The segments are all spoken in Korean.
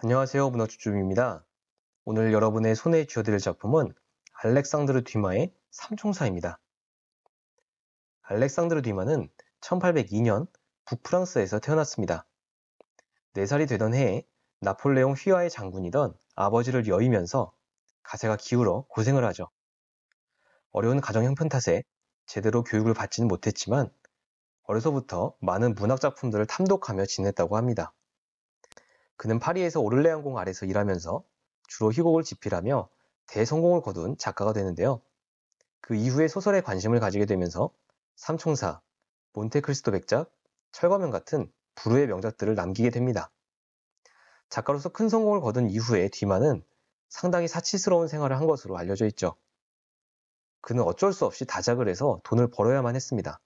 안녕하세요. 문화주점입니다. 오늘 여러분의 손에 쥐어드릴 작품은 알렉상드르 듀마의 삼총사입니다. 알렉상드르 듀마는 1802년 북프랑스에서 태어났습니다. 4살이 되던 해에 나폴레옹 휘하의 장군이던 아버지를 여의면서 가세가 기울어 고생을 하죠. 어려운 가정 형편 탓에 제대로 교육을 받지는 못했지만 어려서부터 많은 문학작품들을 탐독하며 지냈다고 합니다. 그는 파리에서 오를레 항공 아래서 일하면서 주로 희곡을 집필하며 대성공을 거둔 작가가 되는데요. 그 이후에 소설에 관심을 가지게 되면서 삼총사, 몬테크리스토 백작, 철거면 같은 불후의 명작들을 남기게 됩니다. 작가로서 큰 성공을 거둔 이후에 뒤마는 상당히 사치스러운 생활을 한 것으로 알려져 있죠. 그는 어쩔 수 없이 다작을 해서 돈을 벌어야만 했습니다.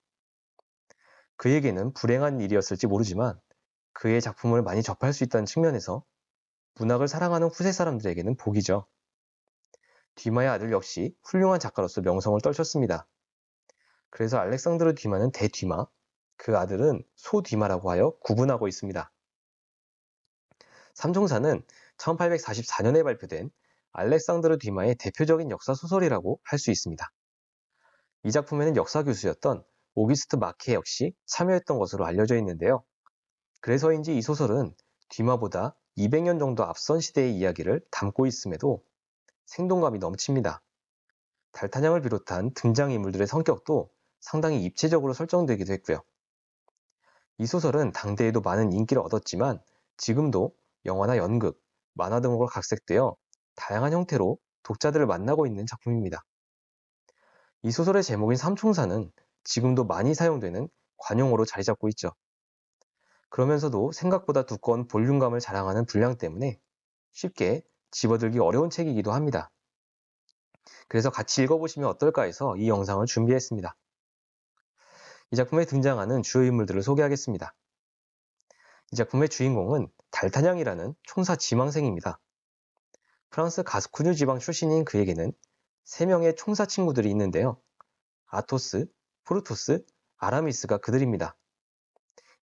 그에게는 불행한 일이었을지 모르지만 그의 작품을 많이 접할 수 있다는 측면에서 문학을 사랑하는 후세 사람들에게는 복이죠. 뒤마의 아들 역시 훌륭한 작가로서 명성을 떨쳤습니다. 그래서 알렉산드르 뒤마는 대뒤마, 그 아들은 소뒤마라고 하여 구분하고 있습니다. 삼총사는 1844년에 발표된 알렉산드르 뒤마의 대표적인 역사 소설이라고 할 수 있습니다. 이 작품에는 역사 교수였던 오기스트 마케 역시 참여했던 것으로 알려져 있는데요. 그래서인지 이 소설은 뒤마보다 200년 정도 앞선 시대의 이야기를 담고 있음에도 생동감이 넘칩니다. 달타냥을 비롯한 등장인물들의 성격도 상당히 입체적으로 설정되기도 했고요. 이 소설은 당대에도 많은 인기를 얻었지만 지금도 영화나 연극, 만화 등으로 각색되어 다양한 형태로 독자들을 만나고 있는 작품입니다. 이 소설의 제목인 삼총사는 지금도 많이 사용되는 관용어로 자리 잡고 있죠. 그러면서도 생각보다 두꺼운 볼륨감을 자랑하는 분량 때문에 쉽게 집어들기 어려운 책이기도 합니다. 그래서 같이 읽어보시면 어떨까 해서 이 영상을 준비했습니다. 이 작품에 등장하는 주요 인물들을 소개하겠습니다. 이 작품의 주인공은 달타냥이라는 총사 지망생입니다. 프랑스 가스쿠뉴 지방 출신인 그에게는 3명의 총사 친구들이 있는데요. 아토스, 포르토스, 아라미스가 그들입니다.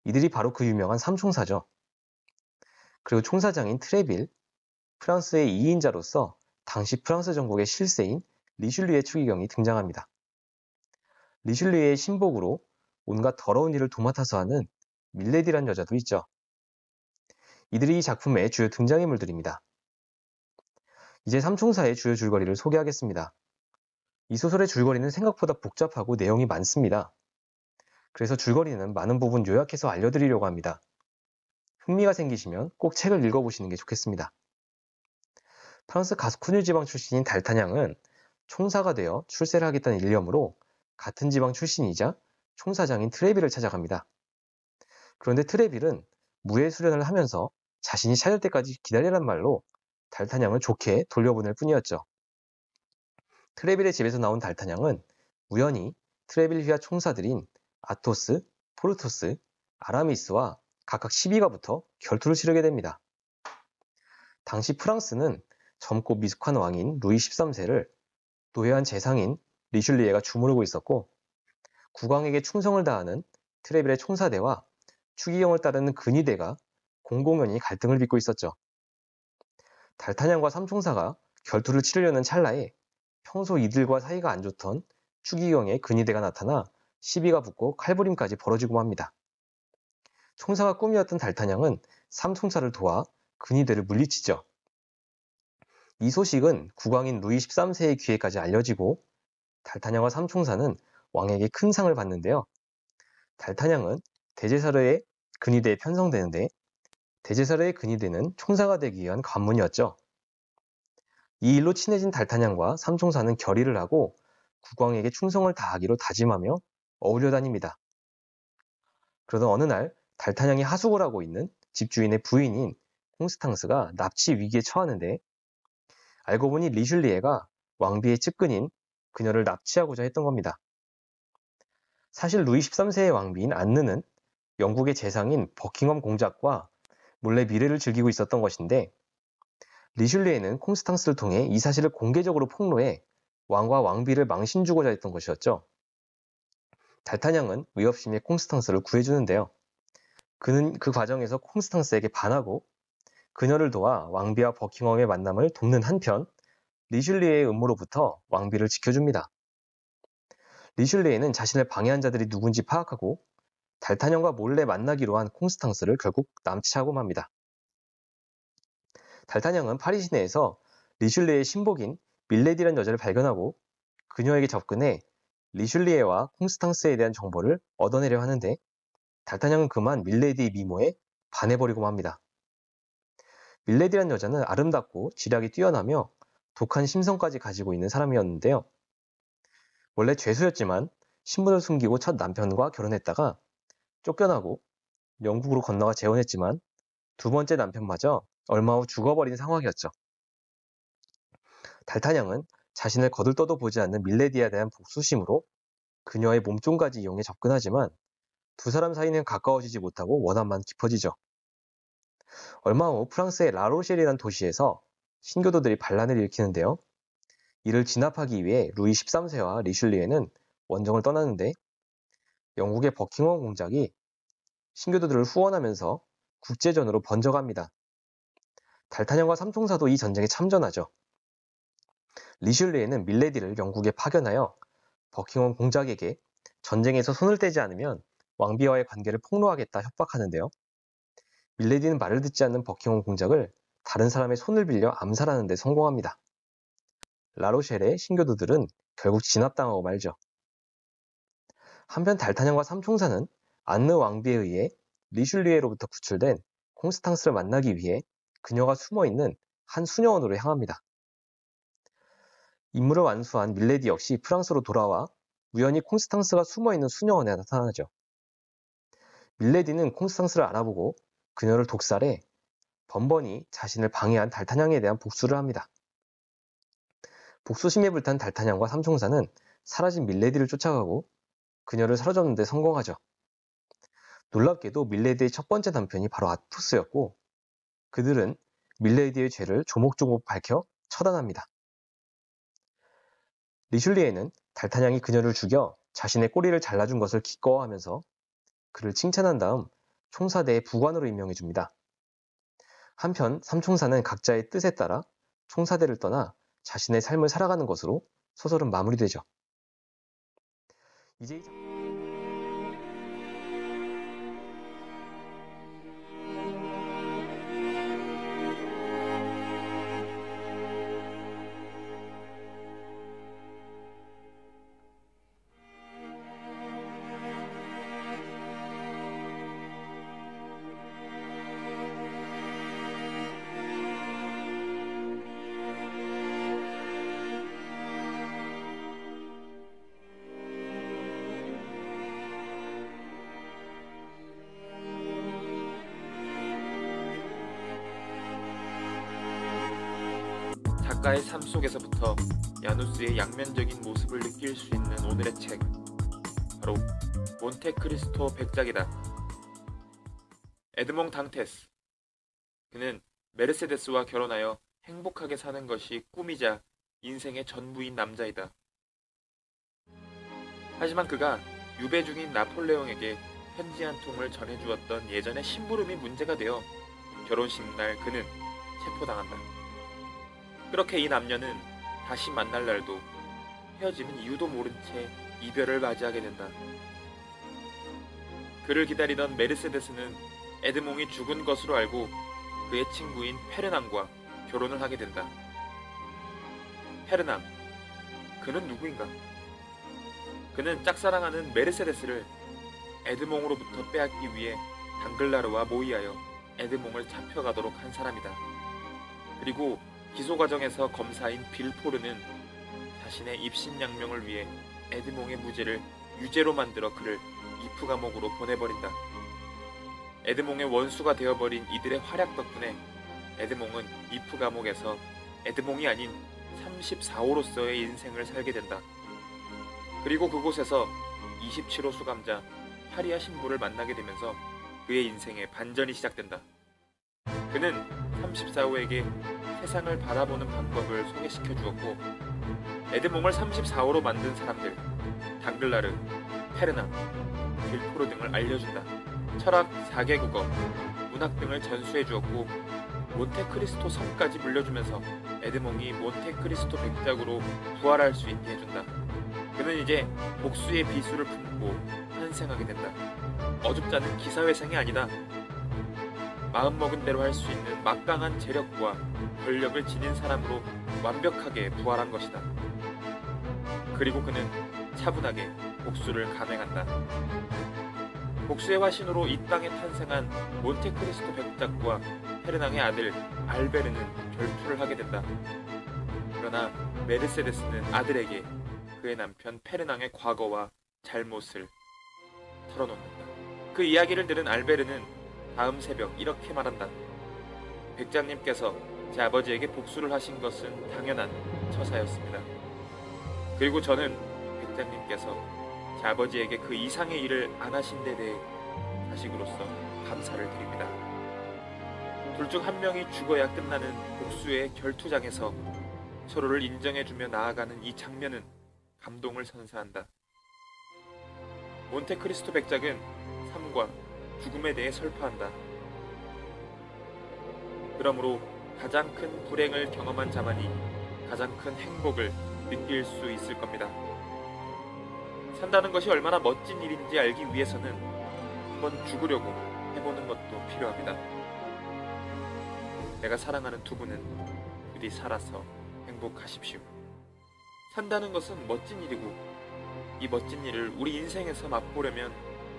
이들이 바로 그 유명한 삼총사죠. 그리고 총사장인 트레빌, 프랑스의 2인자로서 당시 프랑스 정복의 실세인 리슐리의 추기경이 등장합니다. 리슐리의 신복으로 온갖 더러운 일을 도맡아서 하는 밀레디란 여자도 있죠. 이들이 이 작품의 주요 등장인물들입니다. 이제 삼총사의 주요 줄거리를 소개하겠습니다. 이 소설의 줄거리는 생각보다 복잡하고 내용이 많습니다. 그래서 줄거리는 많은 부분 요약해서 알려드리려고 합니다. 흥미가 생기시면 꼭 책을 읽어보시는 게 좋겠습니다. 프랑스 가스쿠뉴 지방 출신인 달타냥은 총사가 되어 출세를 하겠다는 일념으로 같은 지방 출신이자 총사장인 트레빌을 찾아갑니다. 그런데 트레빌은 무예 수련을 하면서 자신이 찾을 때까지 기다리란 말로 달타냥을 좋게 돌려보낼 뿐이었죠. 트레빌의 집에서 나온 달타냥은 우연히 트레빌 휘하 총사들인 아토스, 포르토스, 아라미스와 각각 시비가 붙어 결투를 치르게 됩니다. 당시 프랑스는 젊고 미숙한 왕인 루이 13세를 노회한 재상인 리슐리에가 주무르고 있었고 국왕에게 충성을 다하는 트레빌의 총사대와 추기경을 따르는 근위대가 공공연히 갈등을 빚고 있었죠. 달타냥과 삼총사가 결투를 치르려는 찰나에 평소 이들과 사이가 안 좋던 추기경의 근위대가 나타나 시비가 붙고 칼부림까지 벌어지고 맙니다. 총사가 꿈이었던 달타냥은 삼총사를 도와 근위대를 물리치죠. 이 소식은 국왕인 루이 13세의 귀에까지 알려지고 달타냥과 삼총사는 왕에게 큰 상을 받는데요. 달타냥은 대제사르의 근위대에 편성되는데 대제사르의 근위대는 총사가 되기 위한 관문이었죠. 이 일로 친해진 달타냥과 삼총사는 결의를 하고 국왕에게 충성을 다하기로 다짐하며 어울려 다닙니다. 그러던 어느 날 달타냥이 하숙을 하고 있는 집주인의 부인인 콩스탕스가 납치 위기에 처하는데 알고 보니 리슐리에가 왕비의 측근인 그녀를 납치하고자 했던 겁니다. 사실 루이 13세의 왕비인 안느는 영국의 재상인 버킹엄 공작과 몰래 미래를 즐기고 있었던 것인데 리슐리에는 콩스탕스를 통해 이 사실을 공개적으로 폭로해 왕과 왕비를 망신주고자 했던 것이었죠. 달타냥은 의협심에 콩스탕스를 구해주는데요. 그는 그 과정에서 콩스탕스에게 반하고 그녀를 도와 왕비와 버킹엄의 만남을 돕는 한편 리슐리에의 음모로부터 왕비를 지켜줍니다. 리슐리에는 자신을 방해한 자들이 누군지 파악하고 달타냥과 몰래 만나기로 한 콩스탕스를 결국 남치하고 맙니다. 달타냥은 파리 시내에서 리슐리에의 신복인 밀레디라는 여자를 발견하고 그녀에게 접근해 리슐리에와 콩스탕스에 대한 정보를 얻어내려 하는데 달타냥은 그만 밀레디의 미모에 반해버리고 맙니다. 밀레디라는 여자는 아름답고 지략이 뛰어나며 독한 심성까지 가지고 있는 사람이었는데요. 원래 죄수였지만 신분을 숨기고 첫 남편과 결혼했다가 쫓겨나고 영국으로 건너가 재혼했지만 두 번째 남편마저 얼마 후 죽어버린 상황이었죠. 달타냥은 자신을 거들떠도 보지 않는 밀레디에 대한 복수심으로 그녀의 몸종까지 이용해 접근하지만 두 사람 사이는 가까워지지 못하고 원한만 깊어지죠. 얼마 후 프랑스의 라로셸이라는 도시에서 신교도들이 반란을 일으키는데요. 이를 진압하기 위해 루이 13세와 리슐리에는 원정을 떠나는데 영국의 버킹엄 공작이 신교도들을 후원하면서 국제전으로 번져갑니다. 달타냥과 삼총사도 이 전쟁에 참전하죠. 리슐리에는 밀레디를 영국에 파견하여 버킹엄 공작에게 전쟁에서 손을 떼지 않으면 왕비와의 관계를 폭로하겠다 협박하는데요. 밀레디는 말을 듣지 않는 버킹엄 공작을 다른 사람의 손을 빌려 암살하는 데 성공합니다. 라로셸의 신교도들은 결국 진압당하고 말죠. 한편 달타냥과 삼총사는 안느 왕비에 의해 리슐리에로부터 구출된 콩스탕스를 만나기 위해 그녀가 숨어있는 한 수녀원으로 향합니다. 임무를 완수한 밀레디 역시 프랑스로 돌아와 우연히 콩스탕스가 숨어있는 수녀원에 나타나죠. 밀레디는 콩스탕스를 알아보고 그녀를 독살해 번번이 자신을 방해한 달타냥에 대한 복수를 합니다. 복수심에 불탄 달타냥과 삼총사는 사라진 밀레디를 쫓아가고 그녀를 사로잡는 데 성공하죠. 놀랍게도 밀레디의 첫 번째 남편이 바로 아투스였고 그들은 밀레디의 죄를 조목조목 밝혀 처단합니다. 리슐리에는 달타냥이 그녀를 죽여 자신의 꼬리를 잘라준 것을 기꺼워하면서 그를 칭찬한 다음 총사대의 부관으로 임명해줍니다. 한편 삼총사는 각자의 뜻에 따라 총사대를 떠나 자신의 삶을 살아가는 것으로 소설은 마무리되죠. 이제 작가의 삶 속에서부터 야누스의 양면적인 모습을 느낄 수 있는 오늘의 책, 바로 몬테크리스토 백작이다. 에드몽 당테스. 그는 메르세데스와 결혼하여 행복하게 사는 것이 꿈이자 인생의 전부인 남자이다. 하지만 그가 유배 중인 나폴레옹에게 편지 한 통을 전해주었던 예전의 심부름이 문제가 되어 결혼식 날 그는 체포당한다. 그렇게 이 남녀는 다시 만날 날도 헤어지는 이유도 모른 채 이별을 맞이하게 된다. 그를 기다리던 메르세데스는 에드몽이 죽은 것으로 알고 그의 친구인 페르낭과 결혼을 하게 된다. 페르낭, 그는 누구인가? 그는 짝사랑하는 메르세데스를 에드몽으로부터 빼앗기 위해 당글라르와 모의하여 에드몽을 잡혀가도록 한 사람이다. 그리고 기소 과정에서 검사인 빌포르는 자신의 입신양명을 위해 에드몽의 무죄를 유죄로 만들어 그를 이프 감옥으로 보내버린다. 에드몽의 원수가 되어버린 이들의 활약 덕분에 에드몽은 이프 감옥에서 에드몽이 아닌 34호로서의 인생을 살게 된다. 그리고 그곳에서 27호 수감자 파리아 신부를 만나게 되면서 그의 인생의 반전이 시작된다. 그는 34호에게 세상을 바라보는 방법을 소개시켜 주었고 에드몽을 34호로 만든 사람들, 당글라르, 페르낭, 빌포르 등을 알려준다. 철학, 4개국어, 문학 등을 전수해 주었고 몬테크리스토 섬까지 물려주면서 에드몽이 몬테크리스토 백작으로 부활할 수 있게 해준다. 그는 이제 복수의 비수를 품고 환생하게 된다. 어줍잖은 기사회생이 아니다. 마음먹은 대로 할 수 있는 막강한 재력과 권력을 지닌 사람으로 완벽하게 부활한 것이다. 그리고 그는 차분하게 복수를 감행한다. 복수의 화신으로 이 땅에 탄생한 몬테크리스토 백작과 페르낭의 아들 알베르는 결투를 하게 된다. 그러나 메르세데스는 아들에게 그의 남편 페르낭의 과거와 잘못을 털어놓는다. 그 이야기를 들은 알베르는 다음 새벽 이렇게 말한다. 백장님께서 제 아버지에게 복수를 하신 것은 당연한 처사였습니다. 그리고 저는 백장님께서 제 아버지에게 그 이상의 일을 안 하신 데 대해 자식으로서 감사를 드립니다. 둘 중 한 명이 죽어야 끝나는 복수의 결투장에서 서로를 인정해주며 나아가는 이 장면은 감동을 선사한다. 몬테크리스토 백작은 삶과 죽음에 대해 설파한다. 그러므로 가장 큰 불행을 경험한 자만이 가장 큰 행복을 느낄 수 있을 겁니다. 산다는 것이 얼마나 멋진 일인지 알기 위해서는 한번 죽으려고 해보는 것도 필요합니다. 내가 사랑하는 두 분은 부디 살아서 행복하십시오. 산다는 것은 멋진 일이고 이 멋진 일을 우리 인생에서 맛보려면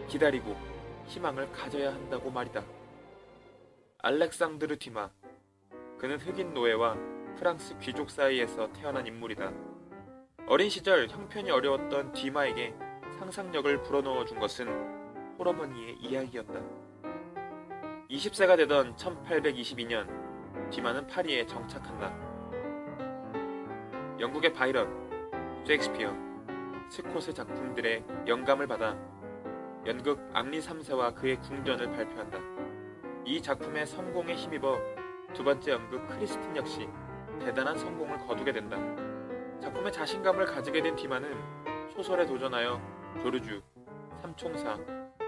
기다리고 희망을 가져야 한다고 말이다. 알렉상드르 듀마. 그는 흑인 노예와 프랑스 귀족 사이에서 태어난 인물이다. 어린 시절 형편이 어려웠던 듀마에게 상상력을 불어넣어 준 것은 홀어머니의 이야기였다. 20세가 되던 1822년 듀마는 파리에 정착한다. 영국의 바이런, 셰익스피어, 스콧의 작품들의 영감을 받아 연극 앙리 3세와 그의 궁전을 발표한다. 이 작품의 성공에 힘입어 두 번째 연극 크리스틴 역시 대단한 성공을 거두게 된다. 작품에 자신감을 가지게 된 듀마는 소설에 도전하여 조르주, 삼총사,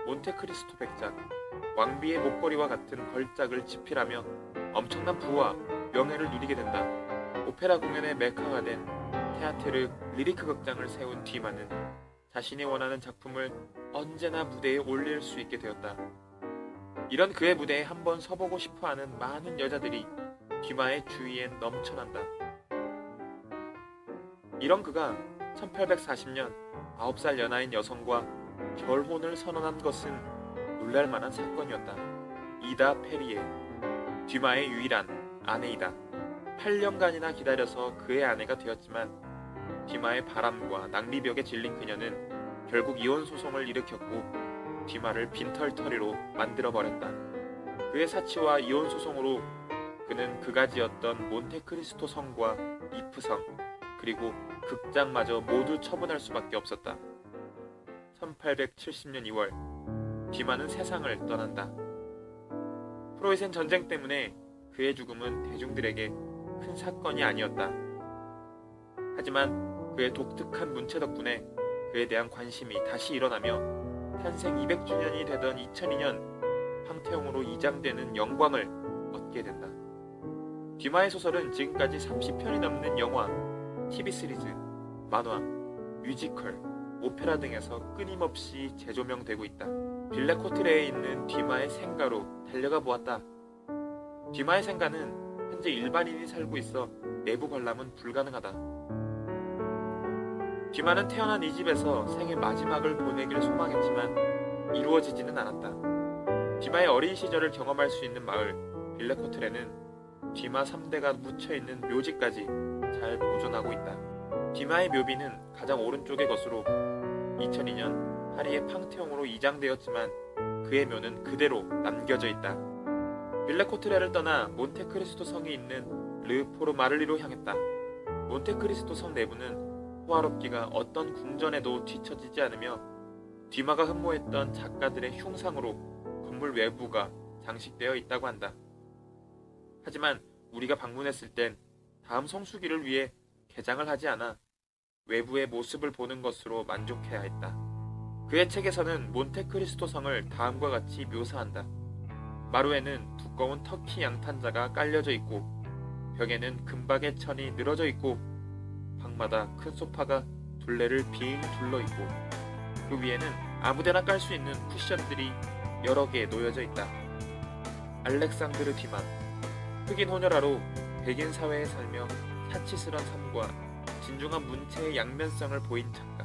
몬테크리스토 백작, 왕비의 목걸이와 같은 걸작을 집필하며 엄청난 부와 명예를 누리게 된다. 오페라 공연의 메카가 된 테아트르 리리크 극장을 세운 듀마는 자신이 원하는 작품을 언제나 무대에 올릴 수 있게 되었다. 이런 그의 무대에 한번 서보고 싶어하는 많은 여자들이 듀마의 주위엔 넘쳐난다. 이런 그가 1840년 9살 연하인 여성과 결혼을 선언한 것은 놀랄만한 사건이었다. 이다 페리에, 듀마의 유일한 아내이다. 8년간이나 기다려서 그의 아내가 되었지만 듀마의 바람과 낭비벽에 질린 그녀는 결국 이혼 소송을 일으켰고 듀마를 빈털터리로 만들어버렸다. 그의 사치와 이혼 소송으로 그는 그가 지었던 몬테크리스토 성과 이프성 그리고 극장마저 모두 처분할 수밖에 없었다. 1870년 2월 듀마는 세상을 떠난다. 프로이센 전쟁 때문에 그의 죽음은 대중들에게 큰 사건이 아니었다. 하지만 그의 독특한 문체 덕분에 그에 대한 관심이 다시 일어나며 탄생 200주년이 되던 2002년 황태용으로 이장되는 영광을 얻게 된다. 듀마의 소설은 지금까지 30편이 넘는 영화, TV 시리즈, 만화, 뮤지컬, 오페라 등에서 끊임없이 재조명되고 있다. 빌레 코트레에 있는 듀마의 생가로 달려가 보았다. 듀마의 생가는 현재 일반인이 살고 있어 내부 관람은 불가능하다. 듀마는 태어난 이 집에서 생의 마지막을 보내기를 소망했지만 이루어지지는 않았다. 듀마의 어린 시절을 경험할 수 있는 마을 빌레 코트레는 듀마 3대가 묻혀있는 묘지까지 잘 보존하고 있다. 듀마의 묘비는 가장 오른쪽의 것으로 2002년 파리의 팡테옹으로 이장되었지만 그의 묘는 그대로 남겨져 있다. 빌레 코트레를 떠나 몬테크리스토 성이 있는 르 포르마를리로 향했다. 몬테크리스토 성 내부는 호화롭기가 어떤 궁전에도 뒤처지지 않으며 듀마가 흠모했던 작가들의 흉상으로 건물 외부가 장식되어 있다고 한다. 하지만 우리가 방문했을 땐 다음 성수기를 위해 개장을 하지 않아 외부의 모습을 보는 것으로 만족해야 했다. 그의 책에서는 몬테크리스토 성을 다음과 같이 묘사한다. 마루에는 두꺼운 터키 양탄자가 깔려져 있고 벽에는 금박의 천이 늘어져 있고 방마다 큰 소파가 둘레를 빙 둘러 있고 그 위에는 아무데나 깔 수 있는 쿠션들이 여러 개 놓여져 있다. 알렉상드르 듀마, 흑인 혼혈아로 백인 사회에 살며 사치스런 삶과 진중한 문체의 양면성을 보인 작가.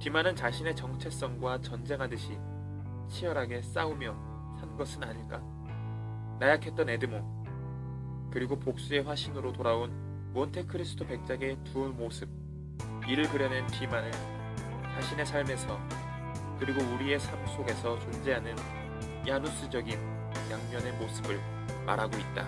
듀마는 자신의 정체성과 전쟁하듯이 치열하게 싸우며 산 것은 아닐까. 나약했던 에드몽, 그리고 복수의 화신으로 돌아온 몬테크리스토 백작의 두 모습, 이를 그려낸 뒤만은 자신의 삶에서 그리고 우리의 삶 속에서 존재하는 야누스적인 양면의 모습을 말하고 있다.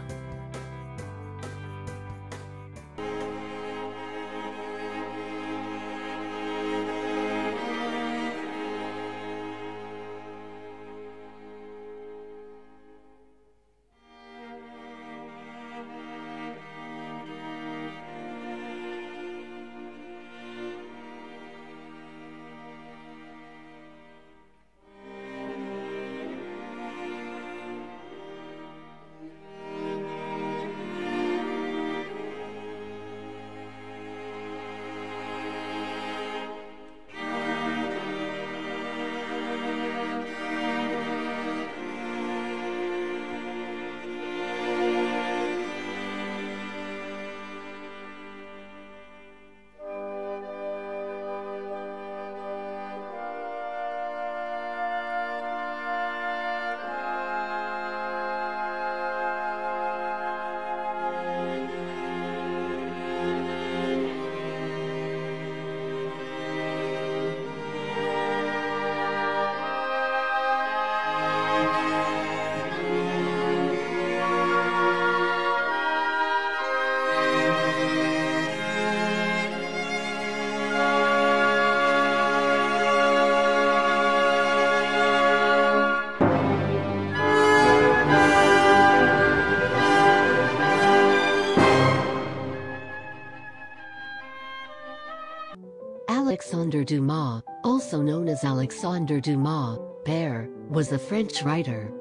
Alexandre Dumas, also known as Alexandre Dumas, Père, was a French writer.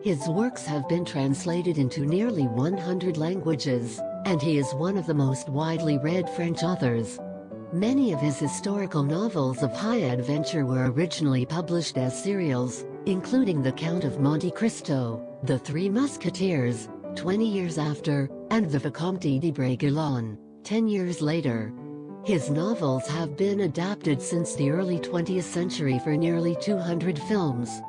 His works have been translated into nearly 100 languages, and he is one of the most widely read French authors. Many of his historical novels of high adventure were originally published as serials, including The Count of Monte Cristo, The Three Musketeers, 20 years after, and The Vicomte de Bragelonne, 10 years later. His novels have been adapted since the early 20th century for nearly 200 films.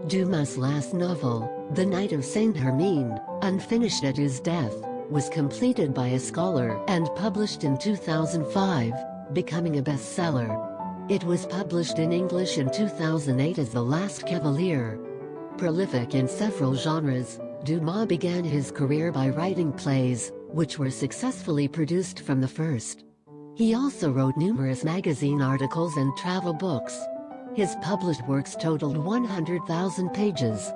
Dumas' last novel, The Night of Saint-Hermine, unfinished at his death, was completed by a scholar and published in 2005, becoming a bestseller. It was published in English in 2008 as The Last Cavalier. Prolific in several genres, Dumas began his career by writing plays, which were successfully produced from the first. He also wrote numerous magazine articles and travel books. His published works totaled 100,000 pages.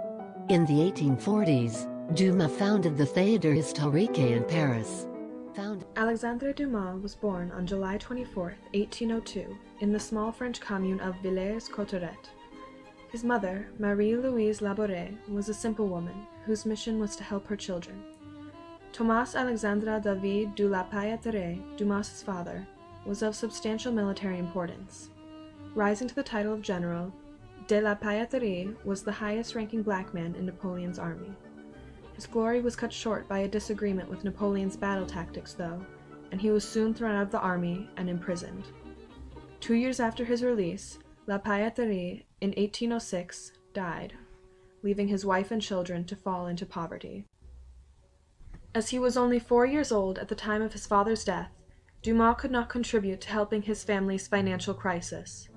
In the 1840s, Dumas founded the Théâtre Historique in Paris. Alexandre Dumas was born on July 24, 1802, in the small French commune of Villers-Cotterêts. His mother, Marie-Louise Labouré, was a simple woman whose mission was to help her children. Thomas Alexandre David de la Pailleterie, Dumas's father, was of substantial military importance. Rising to the title of general, de la Pailleterie was the highest-ranking black man in Napoleon's army. His glory was cut short by a disagreement with Napoleon's battle tactics, though, and he was soon thrown out of the army and imprisoned. 2 years after his release, La Pailleterie, in 1806, died, leaving his wife and children to fall into poverty. As he was only 4 years old at the time of his father's death, Dumas could not contribute to helping his family's financial crisis.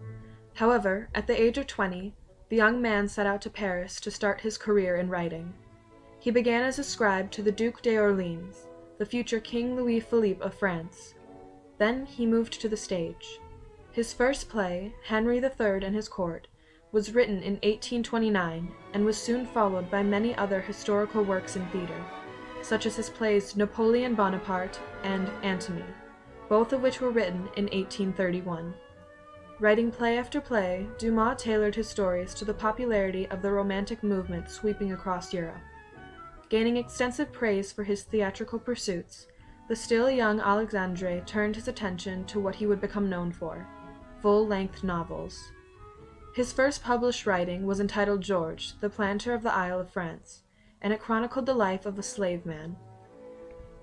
However, at the age of 20, the young man set out to Paris to start his career in writing. He began as a scribe to the Duc d'Orléans, the future King Louis-Philippe of France. Then he moved to the stage. His first play, Henry III and His Court, was written in 1829 and was soon followed by many other historical works in theater, such as his plays Napoleon Bonaparte and Antony, both of which were written in 1831. Writing play after play, Dumas tailored his stories to the popularity of the Romantic movement sweeping across Europe. Gaining extensive praise for his theatrical pursuits, the still young Alexandre turned his attention to what he would become known for: full-length novels. His first published writing was entitled George, the Planter of the Isle of France, and it chronicled the life of a slave man.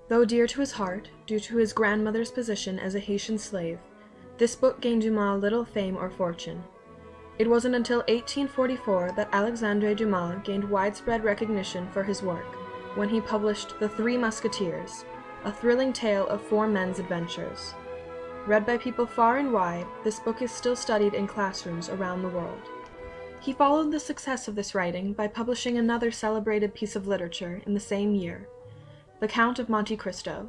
Though dear to his heart, due to his grandmother's position as a Haitian slave, this book gained Dumas little fame or fortune. It wasn't until 1844 that Alexandre Dumas gained widespread recognition for his work, when he published The Three Musketeers, a thrilling tale of four men's adventures. Read by people far and wide, this book is still studied in classrooms around the world. He followed the success of this writing by publishing another celebrated piece of literature in the same year, The Count of Monte Cristo.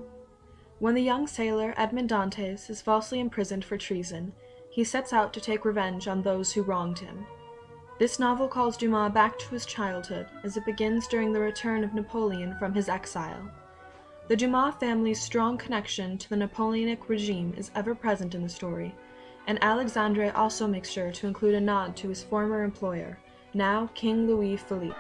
When the young sailor Edmond Dantes is falsely imprisoned for treason, he sets out to take revenge on those who wronged him. This novel calls Dumas back to his childhood, as it begins during the return of Napoleon from his exile. The Dumas family's strong connection to the Napoleonic regime is ever present in the story, and Alexandre also makes sure to include a nod to his former employer, now King Louis Philippe.